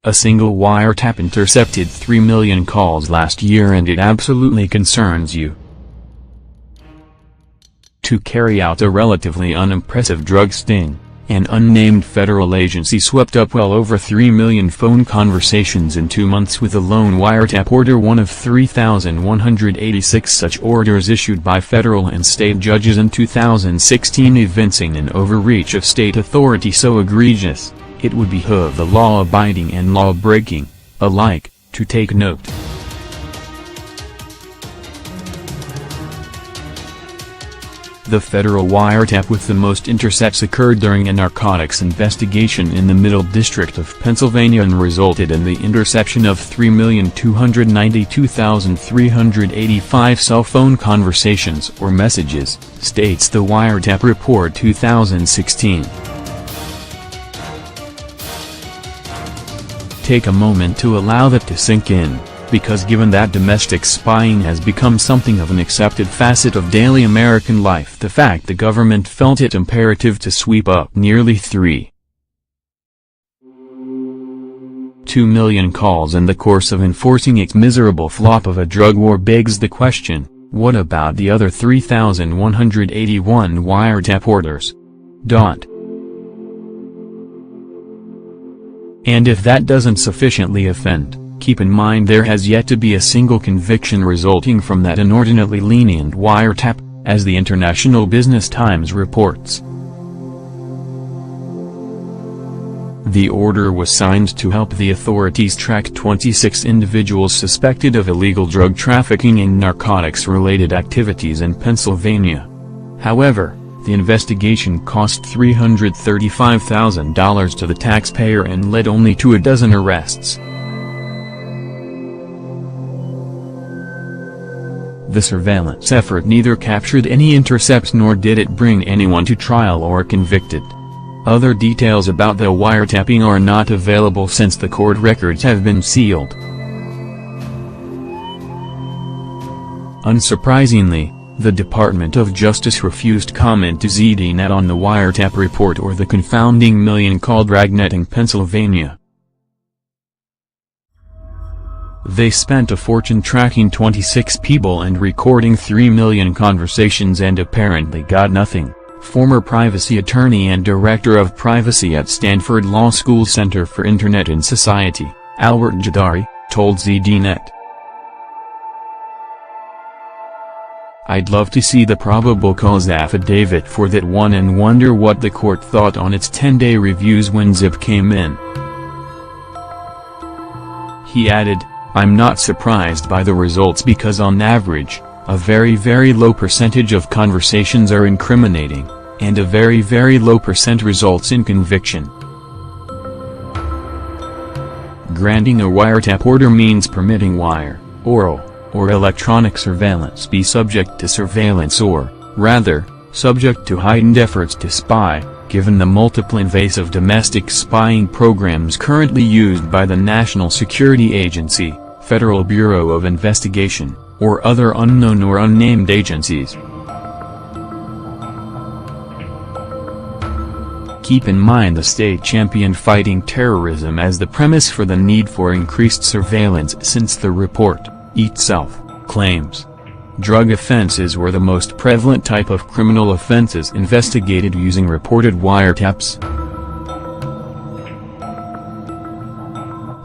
A single wiretap intercepted 3 million calls last year, and it absolutely concerns you. To carry out a relatively unimpressive drug sting, an unnamed federal agency swept up well over 3 million phone conversations in 2 months with a lone wiretap order, one of 3,186 such orders issued by federal and state judges in 2016, evincing an overreach of state authority so egregious, it would behoove the law-abiding and law-breaking alike to take note. The federal wiretap with the most intercepts occurred during a narcotics investigation in the Middle District of Pennsylvania and resulted in the interception of 3,292,385 cell phone conversations or messages, states the Wiretap Report 2016. Take a moment to allow that to sink in, because given that domestic spying has become something of an accepted facet of daily American life, the fact the government felt it imperative to sweep up nearly 3.2 million calls in the course of enforcing its miserable flop of a drug war begs the question, what about the other 3,181 wiretap orders? And if that doesn't sufficiently offend, keep in mind there has yet to be a single conviction resulting from that inordinately lenient wiretap, as the International Business Times reports. The order was signed to help the authorities track 26 individuals suspected of illegal drug trafficking and narcotics-related activities in Pennsylvania. However, the investigation cost $335,000 to the taxpayer and led only to a dozen arrests. The surveillance effort neither captured any intercepts nor did it bring anyone to trial or convicted. Other details about the wiretapping are not available since the court records have been sealed. Unsurprisingly, the Department of Justice refused comment to ZDNet on the wiretap report or the confounding million-call dragnet in Pennsylvania. They spent a fortune tracking 26 people and recording 3 million conversations and apparently got nothing, former privacy attorney and director of privacy at Stanford Law School Center for Internet and Society, Albert Jadari, told ZDNet. I'd love to see the probable cause affidavit for that one and wonder what the court thought on its 10-day reviews when Zip came in. He added, I'm not surprised by the results because on average, a very low percentage of conversations are incriminating, and a very low percent results in conviction. Granting a wiretap order means permitting wire, oral, or electronic surveillance be subject to surveillance or, rather, subject to heightened efforts to spy, given the multiple invasive domestic spying programs currently used by the National Security Agency, Federal Bureau of Investigation, or other unknown or unnamed agencies. Keep in mind the state championed fighting terrorism as the premise for the need for increased surveillance since the report itself claims drug offenses were the most prevalent type of criminal offenses investigated using reported wiretaps.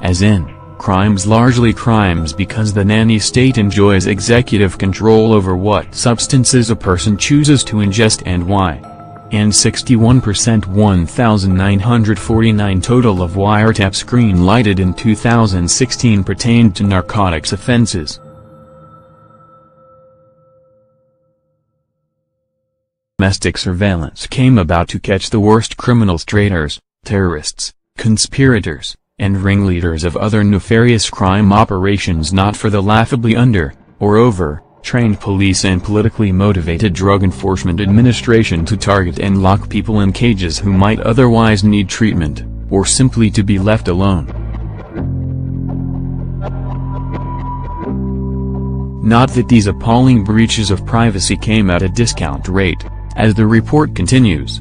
As in, crimes largely crimes because the nanny state enjoys executive control over what substances a person chooses to ingest and why. And 61% 1,949 total of wiretaps green-lighted in 2016 pertained to narcotics offenses. Domestic surveillance came about to catch the worst criminals, traitors, terrorists, conspirators, and ringleaders of other nefarious crime operations, not for the laughably under, or over-trained police and politically motivated Drug Enforcement Administration to target and lock people in cages who might otherwise need treatment, or simply to be left alone. Not that these appalling breaches of privacy came at a discount rate, as the report continues.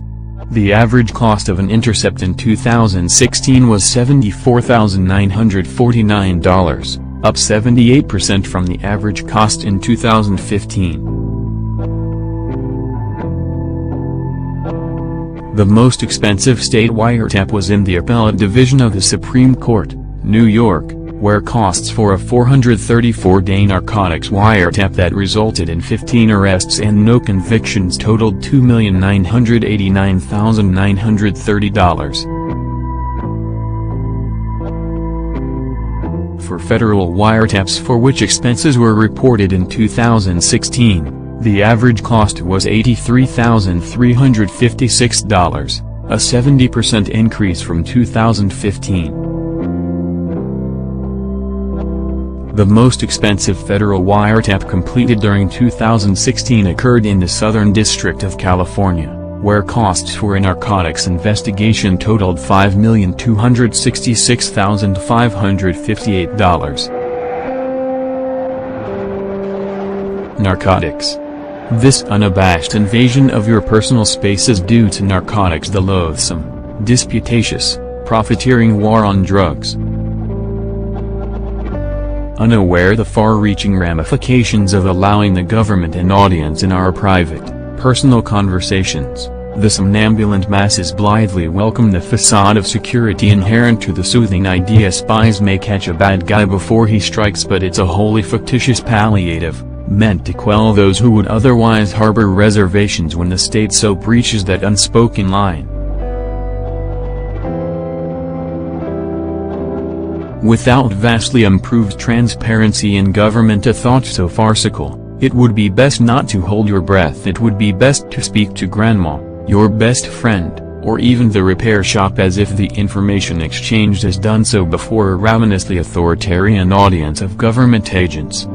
The average cost of an intercept in 2016 was $74,949, up 78% from the average cost in 2015. The most expensive state wiretap was in the Appellate Division of the Supreme Court, New York, where costs for a 434-day narcotics wiretap that resulted in 15 arrests and no convictions totaled $2,989,930. For federal wiretaps for which expenses were reported in 2016, the average cost was $83,356, a 70% increase from 2015. The most expensive federal wiretap completed during 2016 occurred in the Southern District of California, where costs for a narcotics investigation totaled $5,266,558. Narcotics. This unabashed invasion of your personal space is due to narcotics, the loathsome, disputatious, profiteering war on drugs. Unaware the far-reaching ramifications of allowing the government an audience in our private, personal conversations, the somnambulant masses blithely welcome the facade of security inherent to the soothing idea spies may catch a bad guy before he strikes, but it's a wholly fictitious palliative, meant to quell those who would otherwise harbor reservations when the state so breaches that unspoken line. Without vastly improved transparency in government, a thought so farcical, it would be best not to hold your breath. It would be best to speak to grandma, your best friend, or even the repair shop, as if the information exchanged has done so before a ravenously authoritarian audience of government agents.